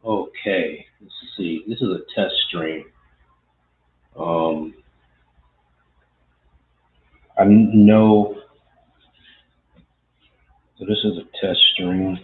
Okay, let's see. This is a test stream. Um, I know. So this is a test stream.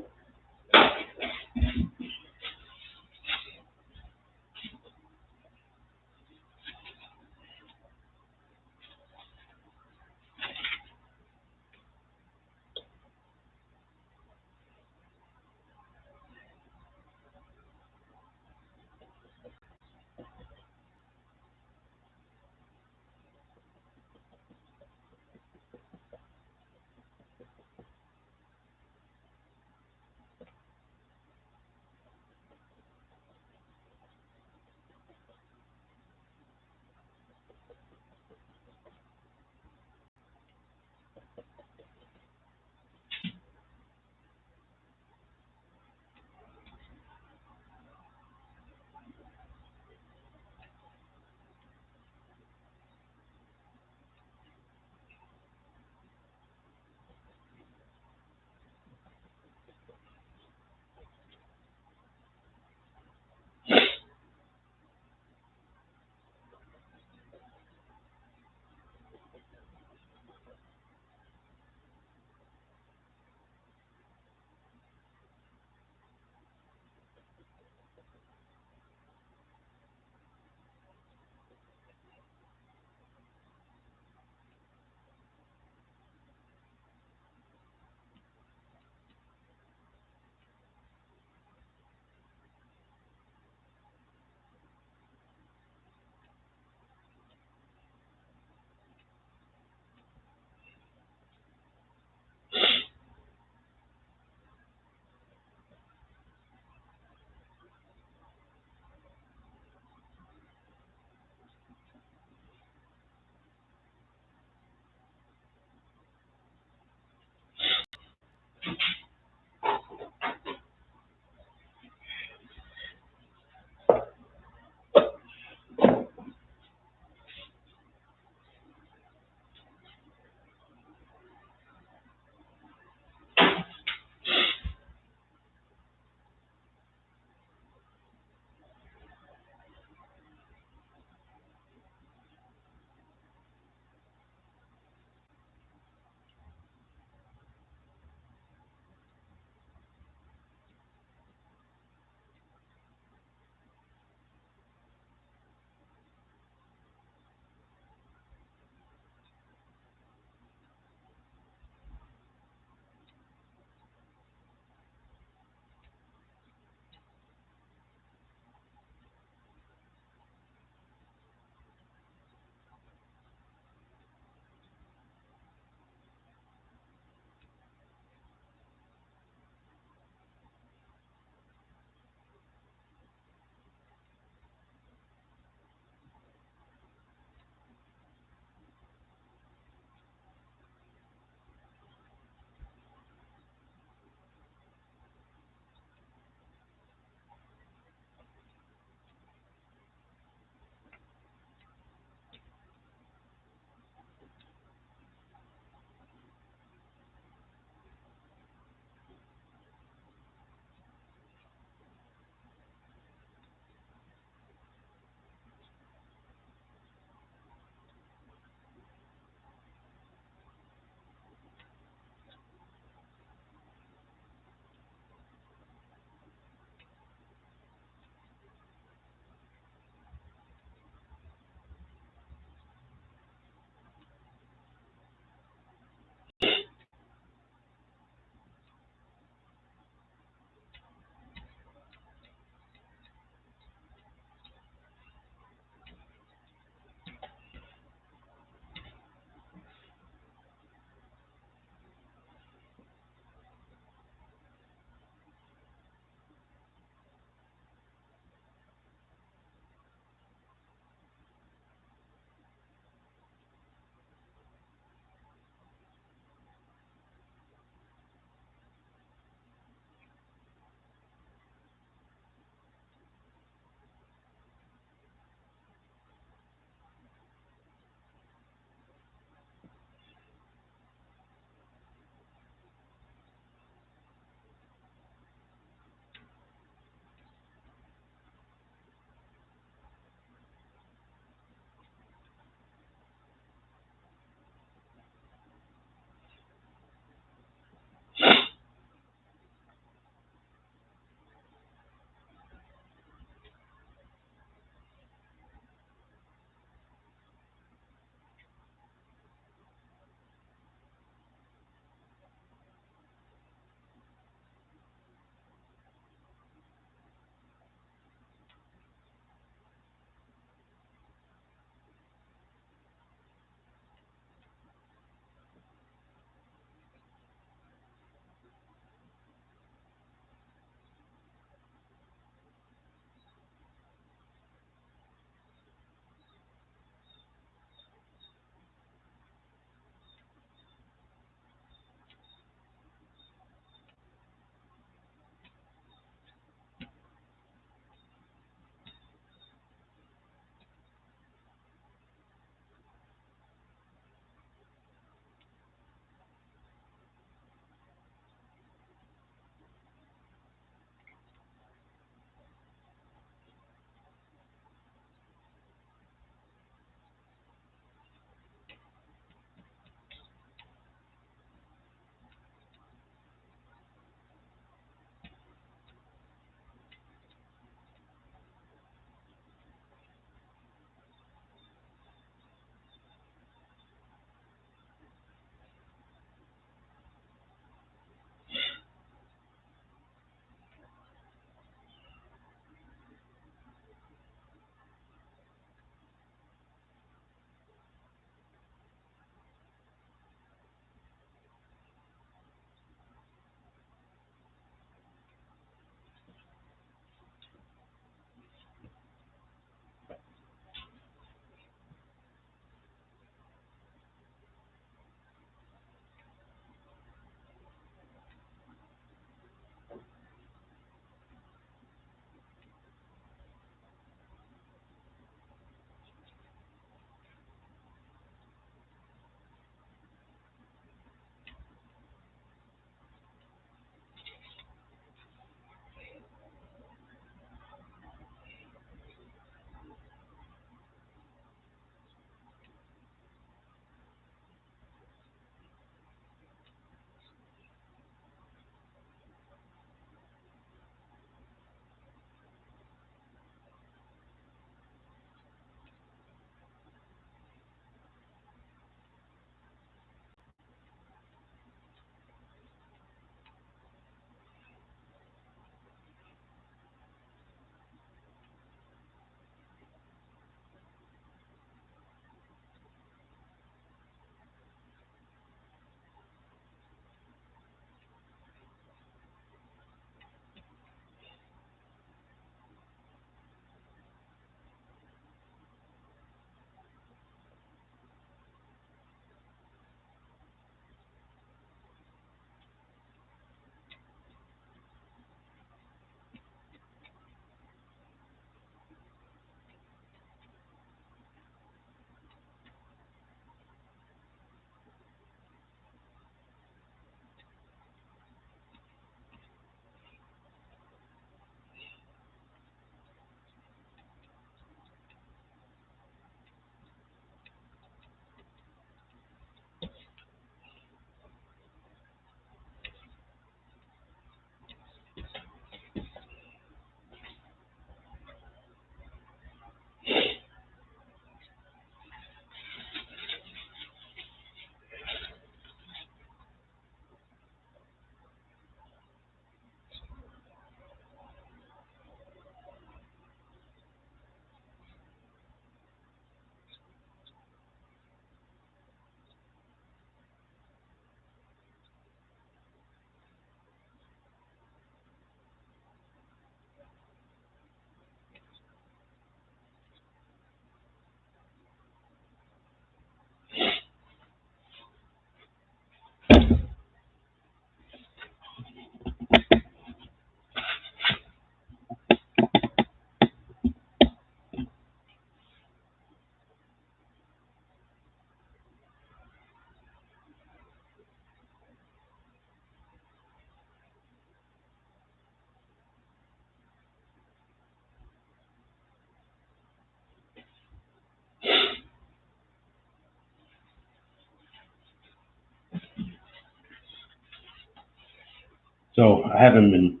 So I haven't been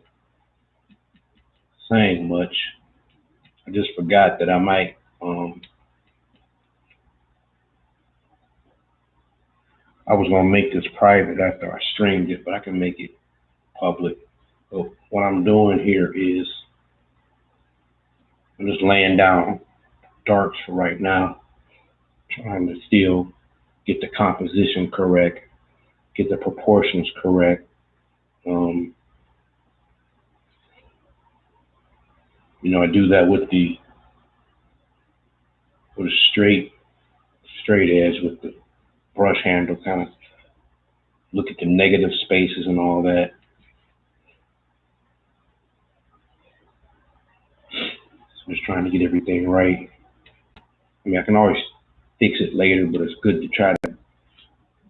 saying much. I just forgot that I might, I was gonna make this private after I streamed it, but I can make it public. So what I'm doing here is I'm just laying down darks for right now, trying to still get the composition correct, get the proportions correct. Um, I do that with a straight edge with the brush handle, kind of look at the negative spaces and all that. So just trying to get everything right. I mean, I can always fix it later, but it's good to try to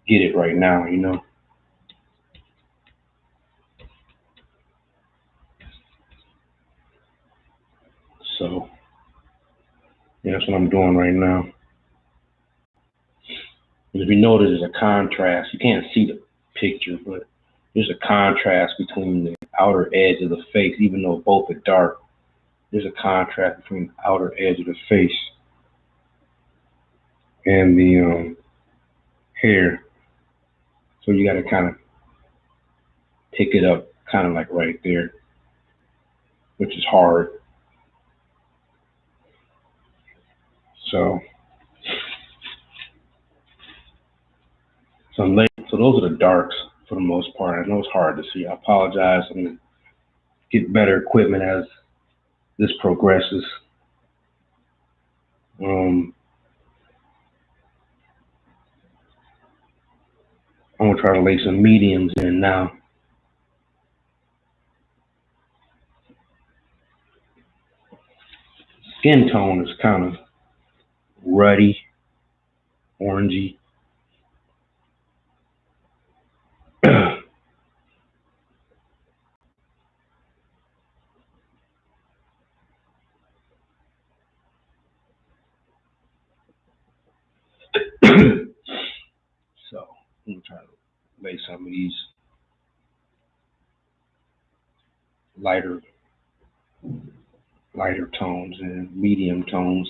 get it right now. So yeah, that's what I'm doing right now. And if you notice, there's a contrast. You can't see the picture, but there's a contrast between the outer edge of the face, even though both are dark. There's a contrast between the outer edge of the face and the hair. So you got to kind of pick it up, kind of like right there, which is hard. So, so those are the darks for the most part. I know it's hard to see. I apologize. I'm gonna get better equipment as this progresses. I'm gonna try to lay some mediums in now. Skin tone is kind of ruddy, orangey. So I'm gonna try to lay some of these lighter tones and medium tones.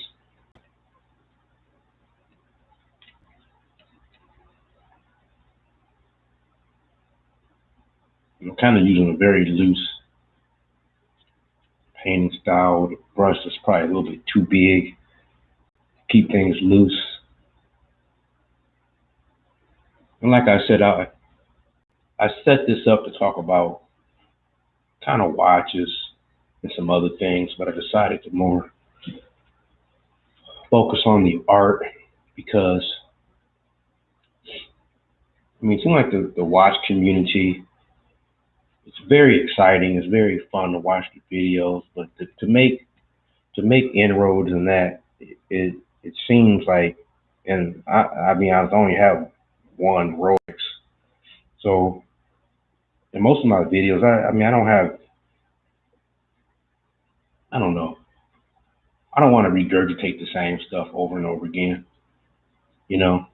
I'm kind of using a very loose painting style. The brush is probably a little bit too big. Keep things loose. And like I said, I set this up to talk about kind of watches and some other things, but I decided to more focus on the art because it seems like the watch community, it's very exciting. It's very fun to watch the videos, but to make inroads in that, it seems like, and I'll be honest, I only have one Rolex. So in most of my videos, I don't have, I don't know. I don't want to regurgitate the same stuff over and over again. My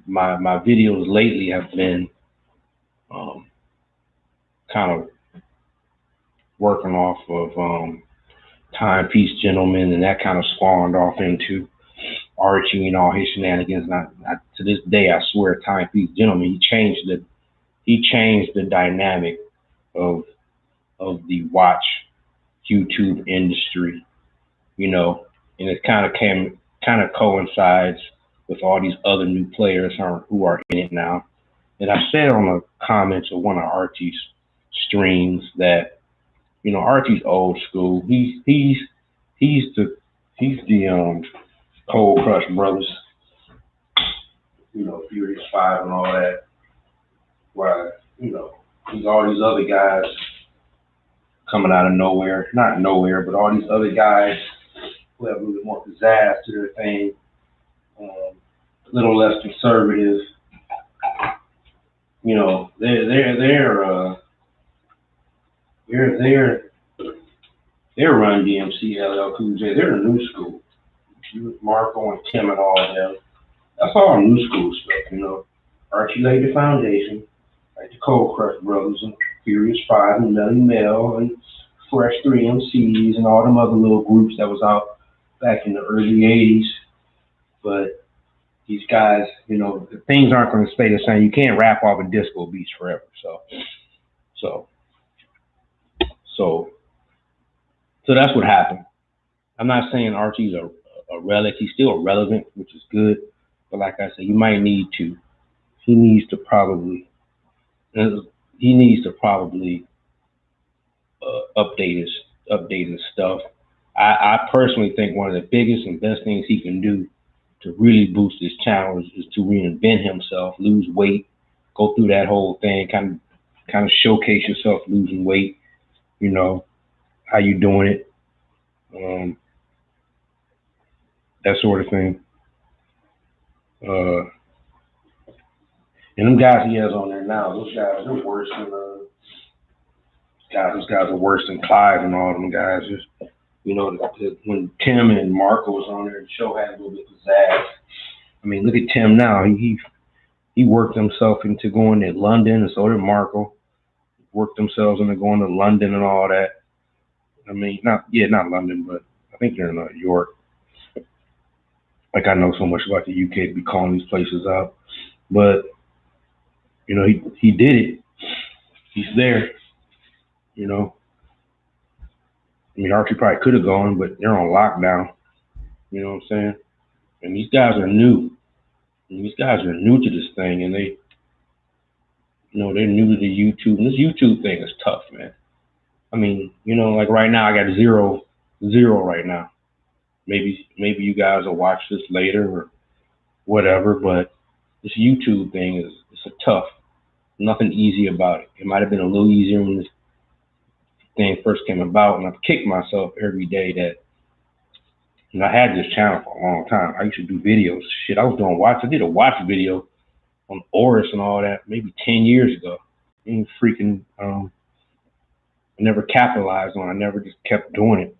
videos lately have been kind of working off of Timepiece Gentleman, and that kind of spawned off into Archie and all his shenanigans. And to this day, I swear, Timepiece Gentleman, he changed the dynamic of the watch YouTube industry, and it kind of coincides with all these other new players who are in it now. And I said on the comments of one of Archie's streams that, Archie's old school. He's the Cold Crush Brothers, Furious Five and all that. While, he's all these other guys coming out of nowhere. Not nowhere, but all these other guys who have a little bit more pizzazz to their thing, a little less conservative. They're Run DMC, LL Cool J. They're the new school. Marco and Tim and all them. That's all new school stuff. Archie laid the foundation, like the Cold Crush Brothers and Furious Five and Melly Mel and Fresh 3 MCs and all them other little groups that was out back in the early 80s. But these guys, things aren't going to stay the same. You can't rap off a disco beats forever. So, so that's what happened. I'm not saying Archie's a relic. He's still relevant, which is good. But like I said, he needs to probably update his stuff. I personally think one of the biggest and best things he can do to really boost his channel is to reinvent himself, lose weight, go through that whole thing, kind of showcase yourself losing weight, how you doing it, that sort of thing. And them guys he has on there now, those guys, they're worse than those guys are worse than Clive and all them guys. Just, when Tim and Marco was on there, the show had a little bit of pizzazz. I mean, look at Tim now. He worked himself into going to London, and so did Marco. Worked themselves into going to London and all that. I mean, not London, but I think they're in New York. Like, I know so much about the UK to be calling these places out. But, he did it. He's there, I mean, Archie probably could have gone, but they're on lockdown. You know what I'm saying? And these guys are new. These guys are new to this thing, and they're new to the YouTube. And this YouTube thing is tough, man. I mean, like right now, I got zero right now. Maybe you guys will watch this later or whatever, but this YouTube thing it's a tough. Nothing easy about it. It might have been a little easier when this thing first came about, and I've kicked myself every day that I had this channel for a long time. I used to do videos. Shit, I did a watch video on Oris and all that maybe 10 years ago. And freaking, I never capitalized on it. I never just kept doing it.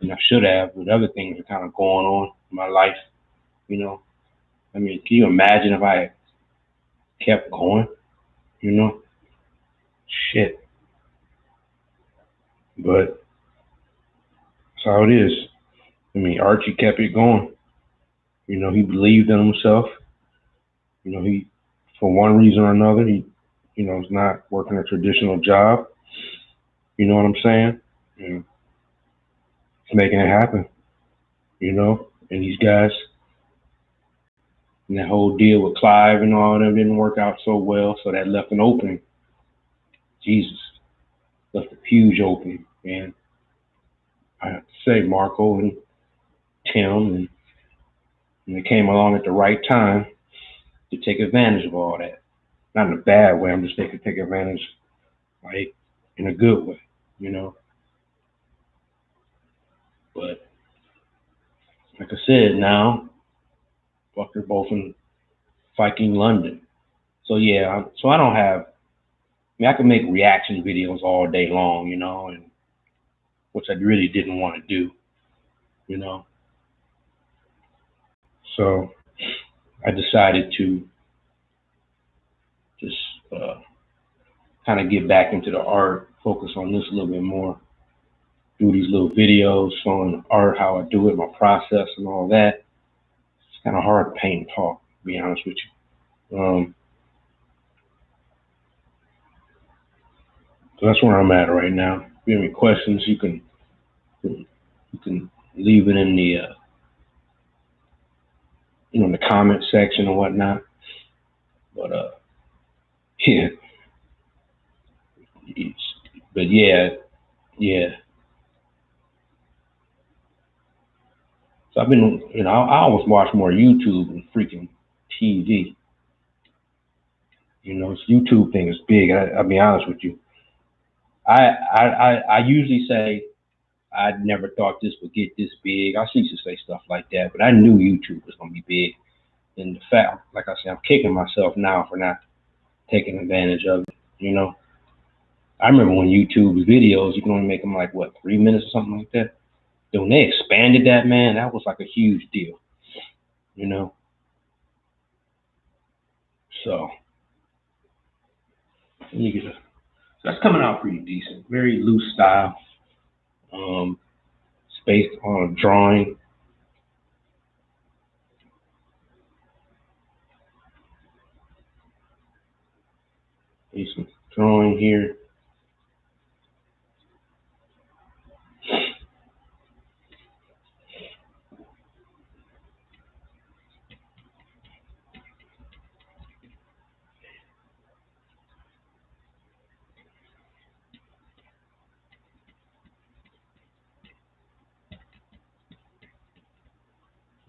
And I should have, but other things are kind of going on in my life, I mean, can you imagine if I kept going, Shit. But that's how it is. I mean, Archie kept it going. He believed in himself. He, for one reason or another, he, is not working a traditional job. You know what I'm saying? And he's making it happen. And these guys, and that whole deal with Clive and all of them didn't work out so well, so that left an opening. Jesus, left a huge opening, man. I have to say, Marco and Tim, and they came along at the right time to take advantage of all that. Not in a bad way. I'm just saying to take advantage, like, in a good way, But like I said, now, fuck, they're both in fucking London. So yeah, I don't have. I mean, I can make reaction videos all day long, and which I really didn't want to do, So I decided to just kind of get back into the art, focus on this a little bit more, do these little videos showing the art, how I do it, my process and all that. It's kind of hard to paint and talk, to be honest with you. So that's where I'm at right now. If you have any questions, you can leave it in the in the comment section or whatnot. But yeah, but yeah. So I've been, I always watch more YouTube than freaking TV. This YouTube thing is big. I'll be honest with you. I usually say I never thought this would get this big. I used to say stuff like that, but I knew YouTube was going to be big. And the fact, like I said, I'm kicking myself now for not taking advantage of it. I remember when YouTube videos, you can only make them like, 3 minutes or something like that. Then when they expanded that, man, that was like a huge deal. So, let me get So that's coming out pretty decent. Very loose style. Um, it's based on a drawing. There's some drawing here.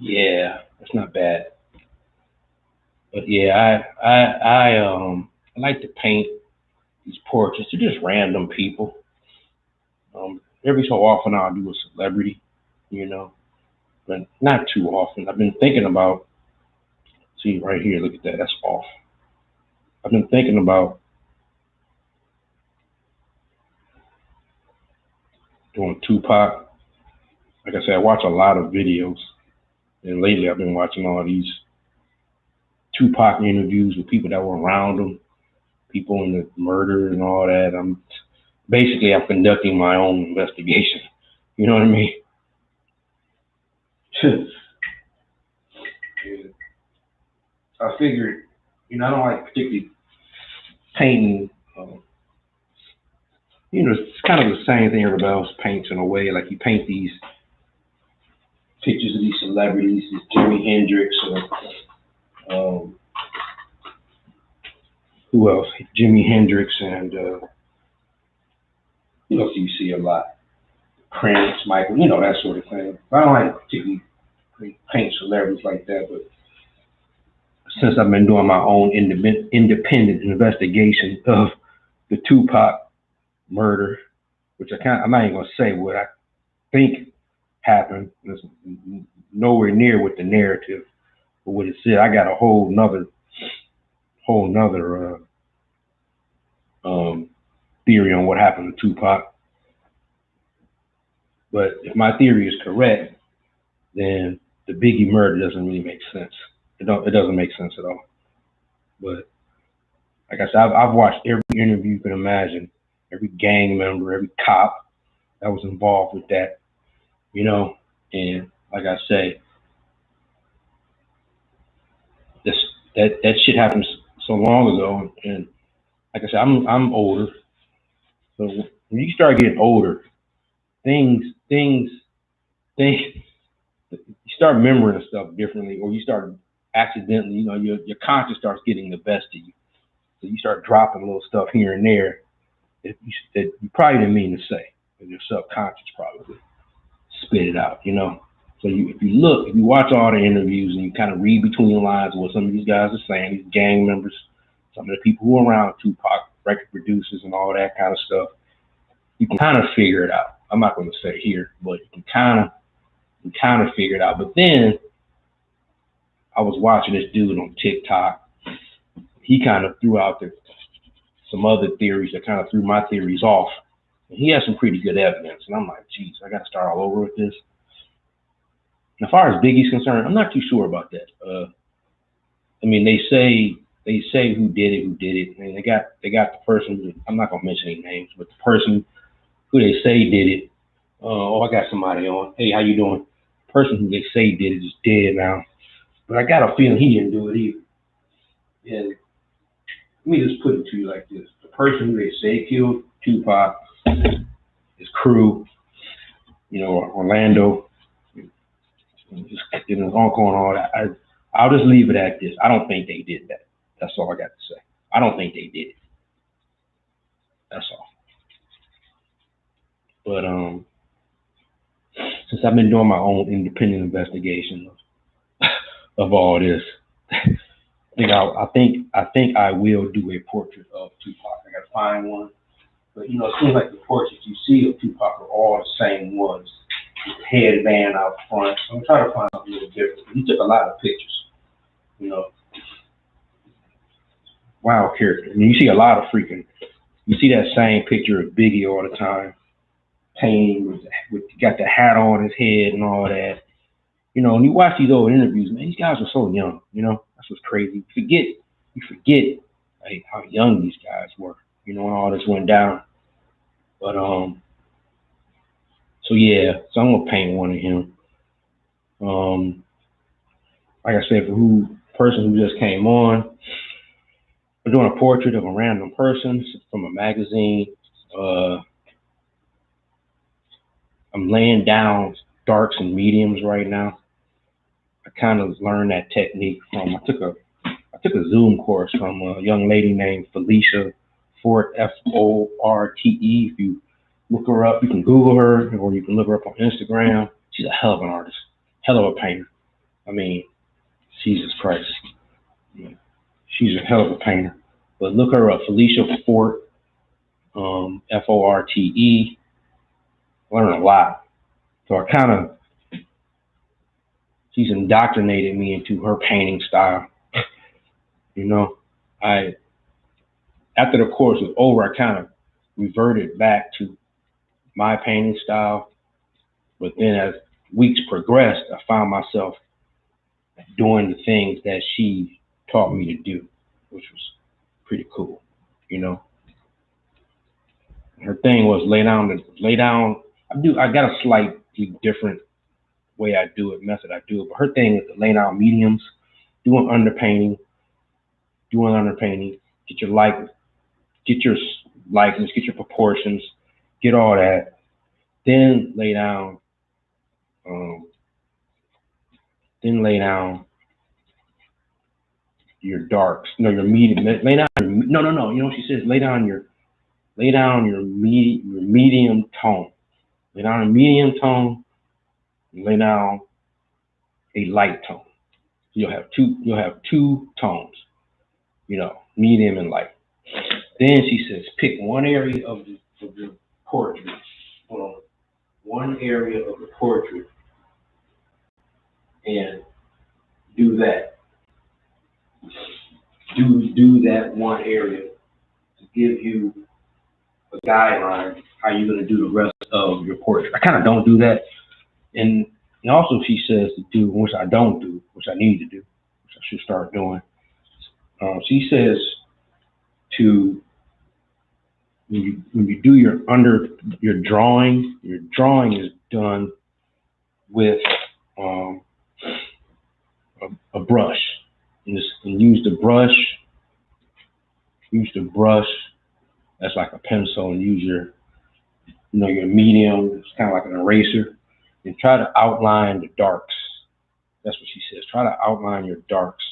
Yeah, that's not bad. But yeah, I like to paint these portraits to just random people. Every so often I'll do a celebrity, you know, but not too often. I've been thinking about, see right here, look at that, that's off. I've been thinking about doing Tupac. Like I said, I watch a lot of videos, and lately I've been watching all these Tupac interviews with people that were around him, people in the murder and all that. I'm conducting my own investigation. You know what I mean? I figured, I don't like particularly painting. It's kind of the same thing everybody else paints in a way. Like you paint these pictures of these celebrities, this Jimi Hendrix, or who else? Jimi Hendrix, and who else do you see a lot? Prince, Michael, that sort of thing. I don't like particularly paint celebrities like that, but since I've been doing my own independent investigation of the Tupac murder, which I'm not even gonna say what I think happened. It's nowhere near with the narrative, but what it said. I got a whole nother theory on what happened to Tupac. But if my theory is correct, then the Biggie murder doesn't really make sense. It doesn't make sense at all. But like I said, I've watched every interview you can imagine, every gang member, every cop that was involved with that, and like I say, this that shit happened so long ago, and like I said, I'm older, so when you start getting older, things things you start remembering stuff differently, or you start accidentally, your conscience starts getting the best of you, so you start dropping little stuff here and there that you probably didn't mean to say, but your subconscious probably spit it out, So if you watch all the interviews and you kind of read between the lines of what some of these guys are saying, these gang members, some of the people who are around Tupac, record producers, and all that kind of stuff, you can kind of figure it out. I'm not going to say here, but you can kind of figure it out. But then I was watching this dude on TikTok. He kind of threw out some other theories that kind of threw my theories off. And he has some pretty good evidence, and I'm like, geez, I got to start all over with this. And as far as Biggie's concerned, I'm not too sure about that. I mean, they say who did it. And they got the person. I'm not gonna mention any names, but the person who they say did it. I got somebody on. Hey, how you doing? The person who they say did it is dead now, but I got a feeling he didn't do it either. And let me just put it to you like this: the person who they say killed Tupac, his crew, Orlando, his uncle and all that. I'll just leave it at this. I don't think they did that. That's all I got to say. I don't think they did it. That's all. But since I've been doing my own independent investigation of all this, I think I will do a portrait of Tupac. I gotta find one. But it seems like the portraits you see of Tupac are all the same ones. With the headband out front. So I'm trying to find something a little different. He took a lot of pictures. Wild character. I mean, you see a lot of you see that same picture of Biggie all the time, painting with got the hat on his head and all that. And you watch these old interviews, man, these guys are so young. That's what's crazy. You forget like, how young these guys were. when all this went down. But so yeah, so I'm gonna paint one of him. Um, like I said, for who person who just came on, we're doing a portrait of a random person from a magazine. Uh, I'm laying down darks and mediums right now. I kind of learned that technique from I took a Zoom course from a young lady named Felicia Forte, Forte. If you look her up, you can Google her or you can look her up on Instagram. She's a hell of an artist, hell of a painter. I mean, Jesus Christ, she's a hell of a painter. But look her up, Felicia Forte, Forte. Learn a lot. So I kind of, she's indoctrinated me into her painting style. You know, I after the course was over, I kind of reverted back to my painting style. But then as weeks progressed, I found myself doing the things that she taught me to do, which was pretty cool. You know, her thing was lay down. I got a slightly different way I do it, method I do it, but her thing is to lay down mediums, doing underpainting, get your get your likeness, get your proportions, get all that, then um, lay down your darks, no, your medium, lay down your, no. You know what she says? Lay down your medium tone, lay down a medium tone, lay down a light tone. You'll have two tones, medium and light. Then she says, pick one area of the portrait. Hold on. One area of the portrait and do that. Do that one area to give you a guideline how you're going to do the rest of your portrait. I kind of don't do that. And also she says to do, which I don't do, which I need to do, which I should start doing. She says to, when you do your drawing is done with a brush. And use the brush that's like a pencil, and use your medium. It's kind of like an eraser, and try to outline the darks. That's what she says. Try to outline your darks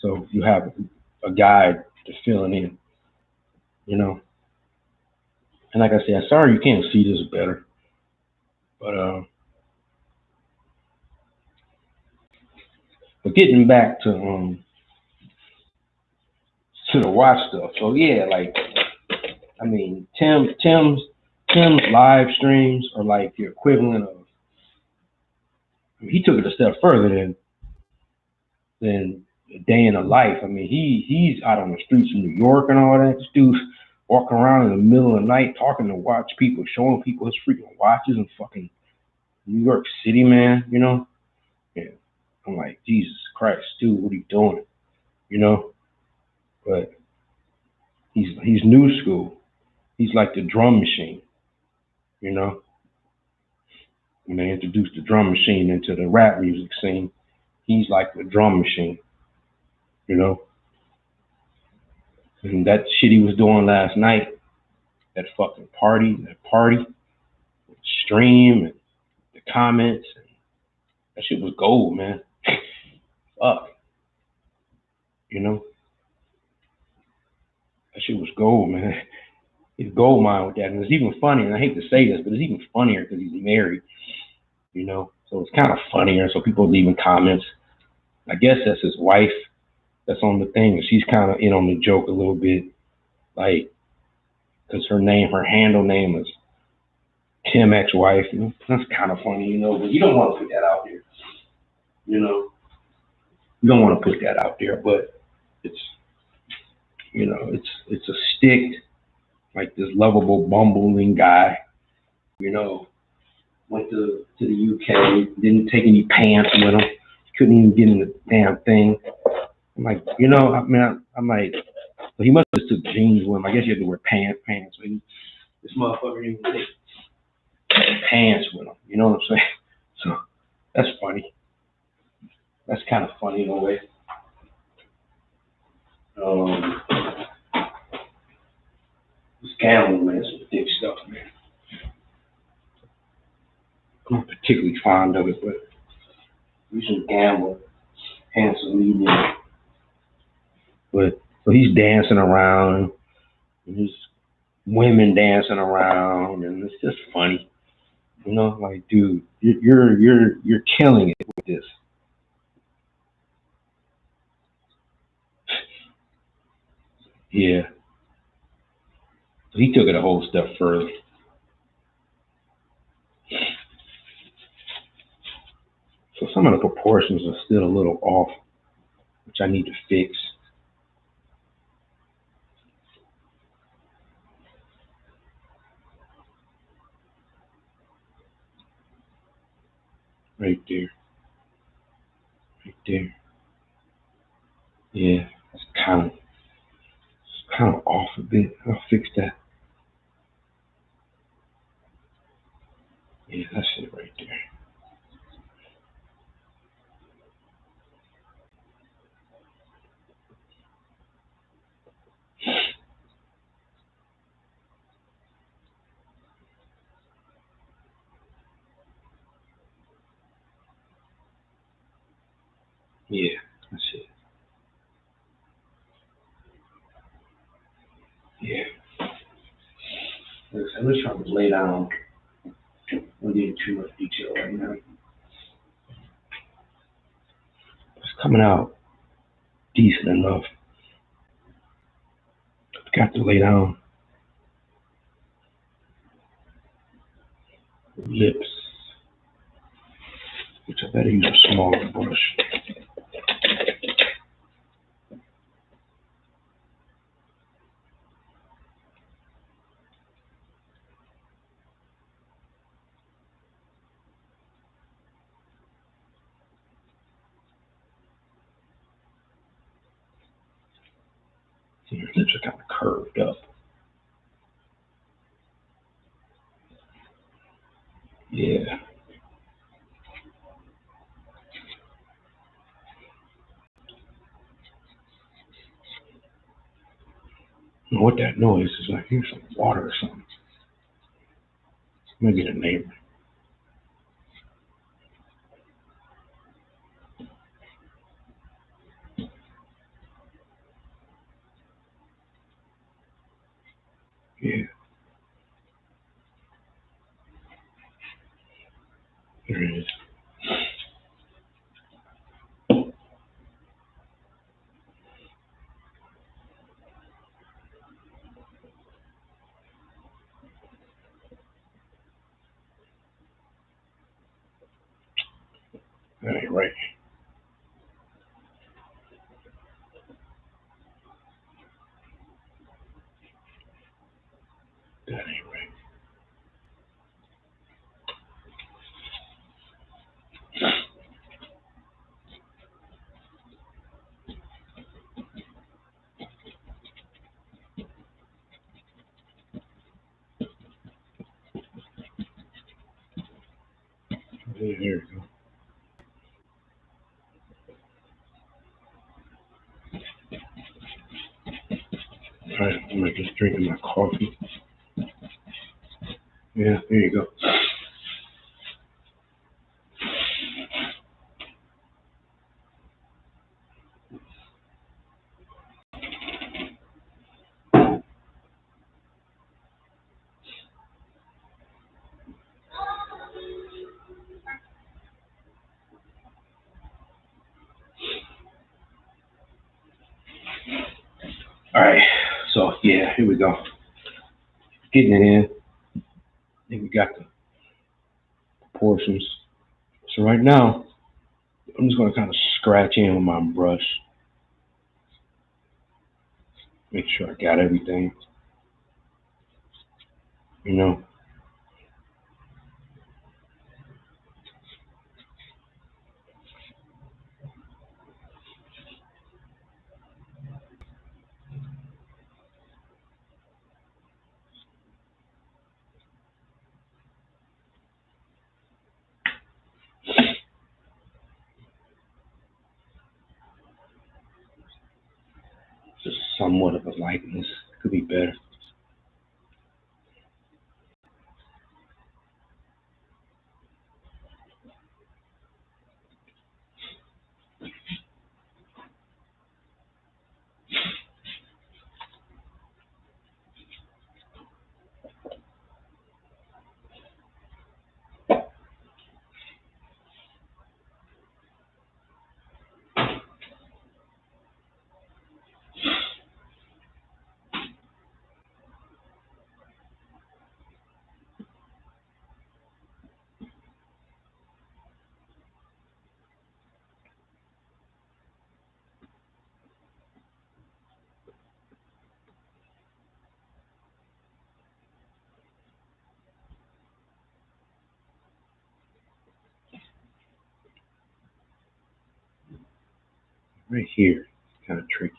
so you have a guide to filling in. And like I said, sorry you can't see this better, but getting back to the watch stuff. So yeah, like, I mean, Tim's live streams are like the equivalent of. I mean, he took it a step further than a day in a life. I mean, he's out on the streets of New York and all that. This dude's walking around in the middle of the night talking to watch people, showing people his freaking watches in fucking New York City, man. Yeah. I'm like, Jesus Christ, dude, what are you doing? But he's new school. He's like the drum machine. When they introduced the drum machine into the rap music scene, he's like the drum machine. And that shit he was doing last night, that party, stream and the comments, and that shit was gold, man. Fuck. That shit was gold, man. He's gold mine with that. And it's even funnier, and I hate to say this, but it's even funnier because he's married, So it's kind of funnier. So people leaving comments. I guess that's his wife that's on the thing, and she's kind of in on the joke a little bit. Like, because her handle name is Tim ex-wife. That's kind of funny, but you don't want to put that out there. You don't want to put that out there, but it's, it's a stick, like this lovable, bumbling guy, went to the UK, didn't take any pants with him, couldn't even get in the damn thing. I'm like, I'm like, So he must have took jeans with him. I guess you have to wear pants. So this motherfucker didn't even take pants with him. You know what I'm saying? So that's funny. That's kind of funny in a way. Um, this gambling, man, some thick stuff, man. I'm not particularly fond of it, but we should gamble, handsome medium. But so he's dancing around, and there's women dancing around, and it's just funny. You know, like, dude, you're killing it with this. Yeah. So he took it a whole step further. So some of the proportions are still a little off, which I need to fix. Right there. Right there. Yeah. It's kind of off a bit. I'll fix that. Yeah, that's it right there. Yeah, that's it. Yeah. Listen, I'm just trying to lay down. I'm not getting too much detail right now. It's coming out decent enough. Got to lay down the lips, which I better use a smaller brush. See, your lips are kind of curved up. Yeah. I don't know what that noise is like. Here's some water or something. Maybe the neighbor. Yeah, here it is. That ain't right. That ain't right. Yeah, there you go. All right, I'm like just drinking my coffee. Yeah, there you go. All right, so yeah, here we go. Getting it in. I think we got the proportions. So right now, I'm just gonna kind of scratch in with my brush. Make sure I got everything. You know. somewhat of a likeness. Could be better. Right here, kind of tricky.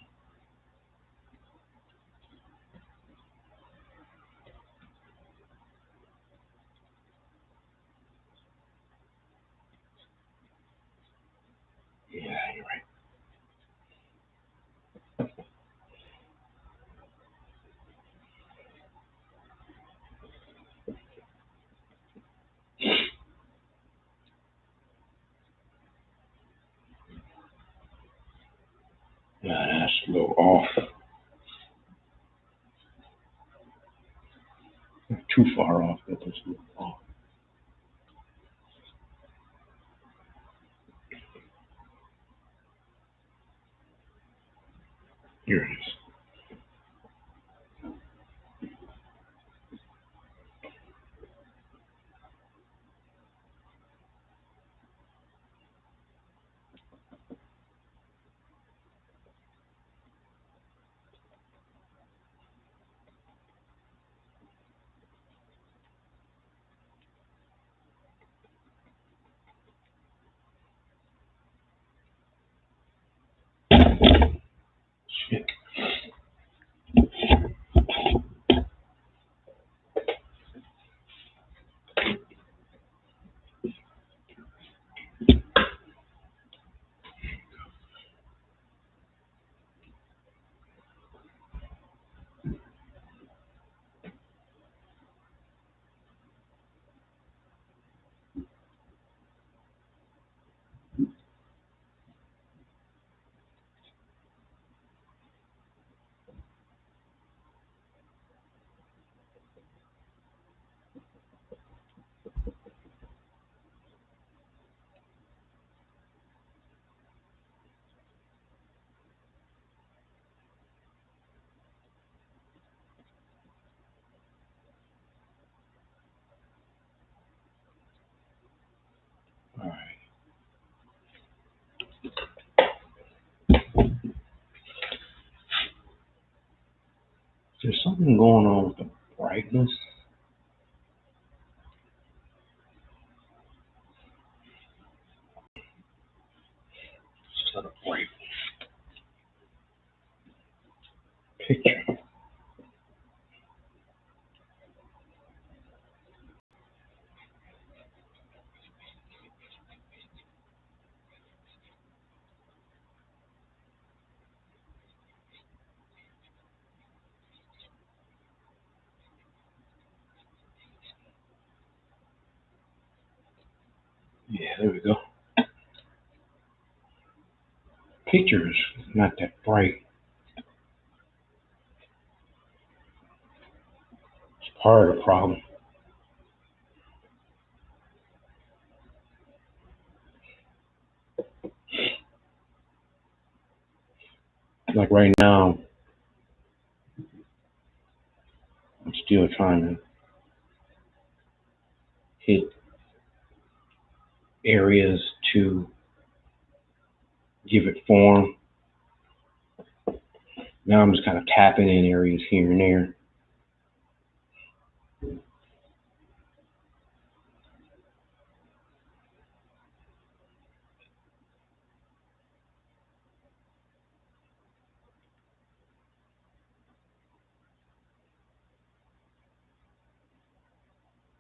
Yeah, you're right. Yeah, that's a little off. Not too far off, but just a little off. Here it is. Shit. All right. There's something going on with the brightness. It's not a bright picture. Yeah, there we go. Picture is not that bright. It's part of the problem. Like right now, I'm still trying to hit areas to give it form. Now I'm just kind of tapping in areas here and there.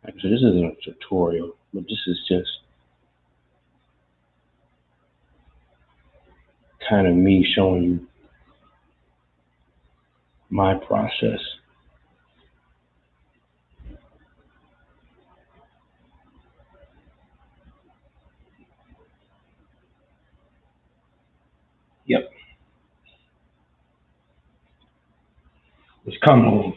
Actually, this isn't a tutorial, but this is just kind of me showing you my process. Yep, it's coming.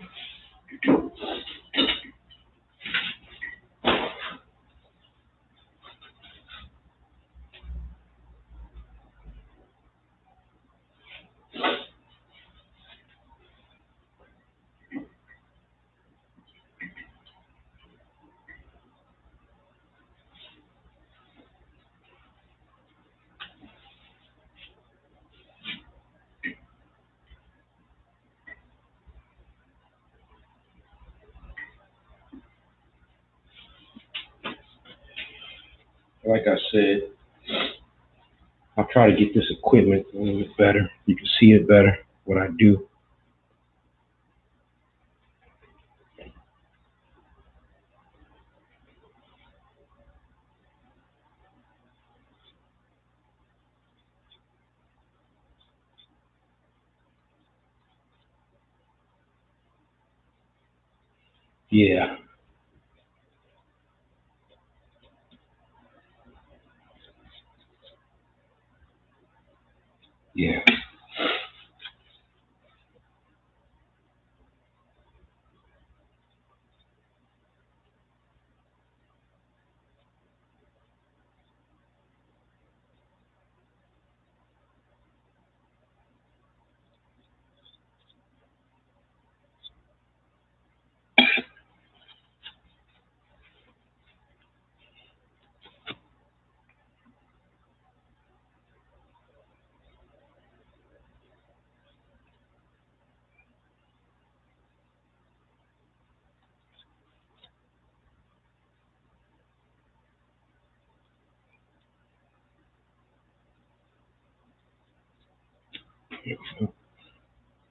Like I said, I'll try to get this equipment a little bit better. You can see it better, what I do. Yeah, yeah.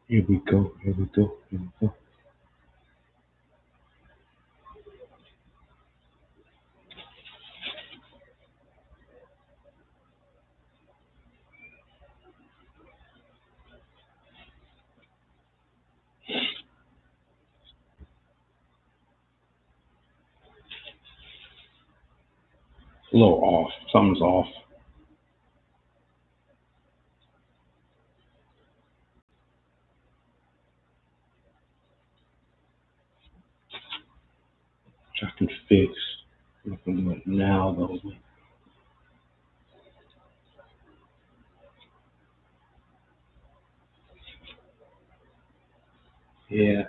Here we go. Here we go. Here we go. A little off. Something's off. Which I can fix. I'm not gonna do it now though. Yeah.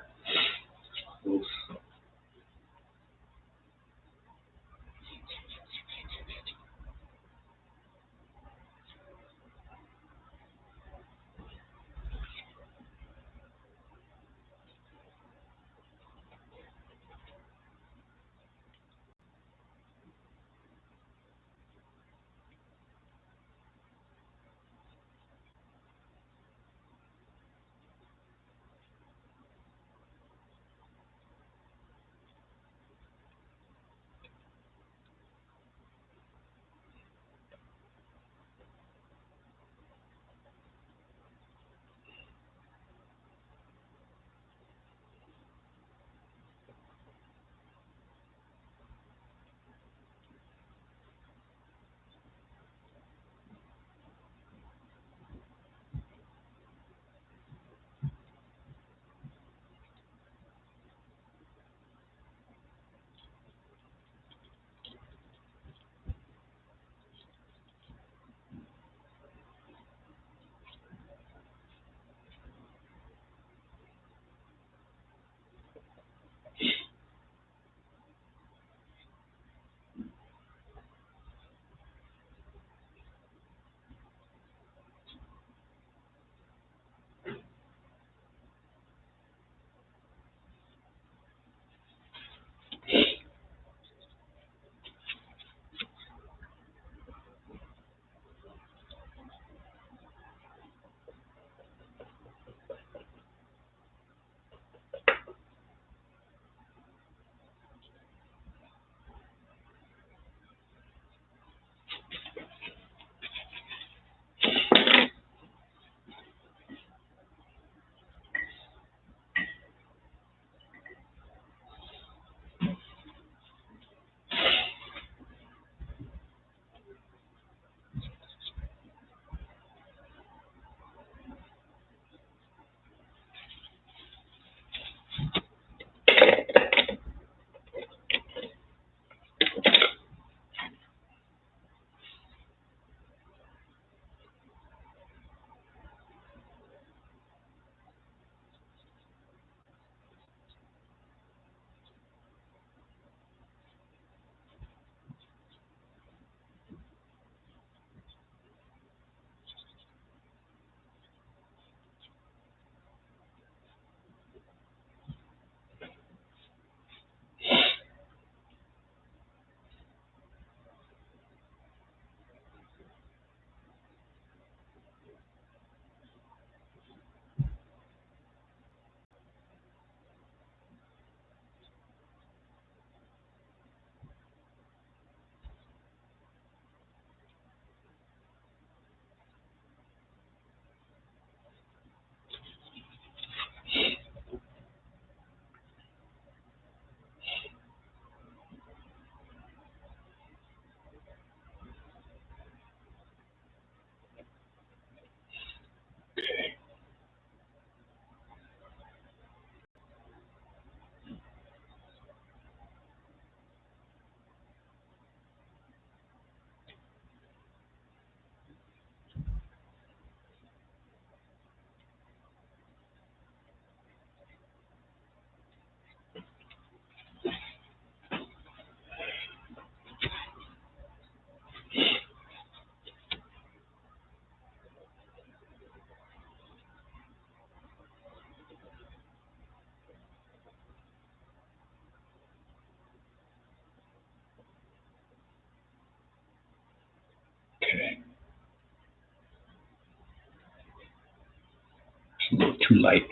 Too light.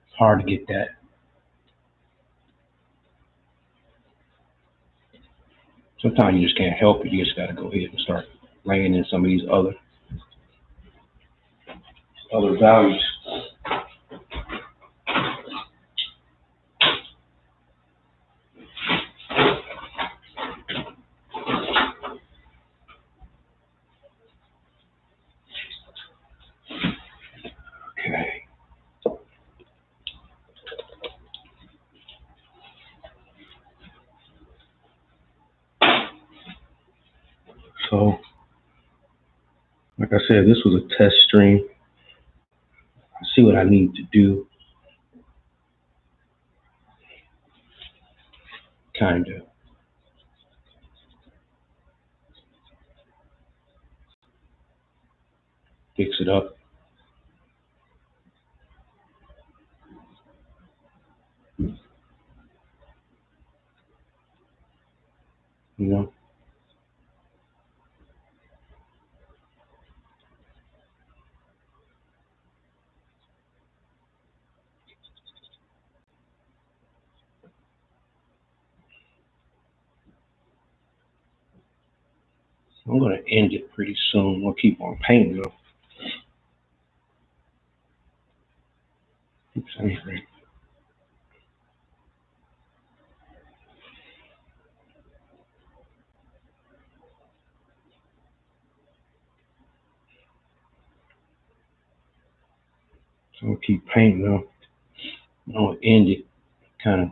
It's hard to get that. Sometimes you just can't help it. You just got to go ahead and start laying in some of these other values. Okay. So, like I said, this was a test stream. I see what I need to do. Kind of fix it up. You know, I'm going to end it pretty soon. We'll keep on painting though. Keeps angry. So we'll keep painting though. I'm going to end it kind of.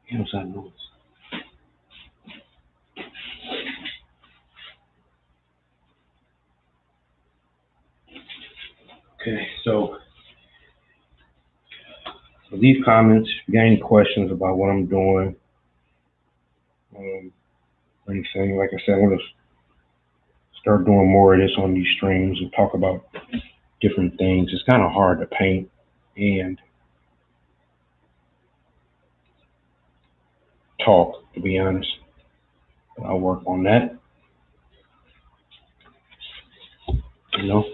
How's that noise? Okay, so leave comments if you got any questions about what I'm doing. Anything, like I said, I'm going to start doing more of this on these streams and talk about different things. It's kind of hard to paint and talk, to be honest. But I'll work on that. You know.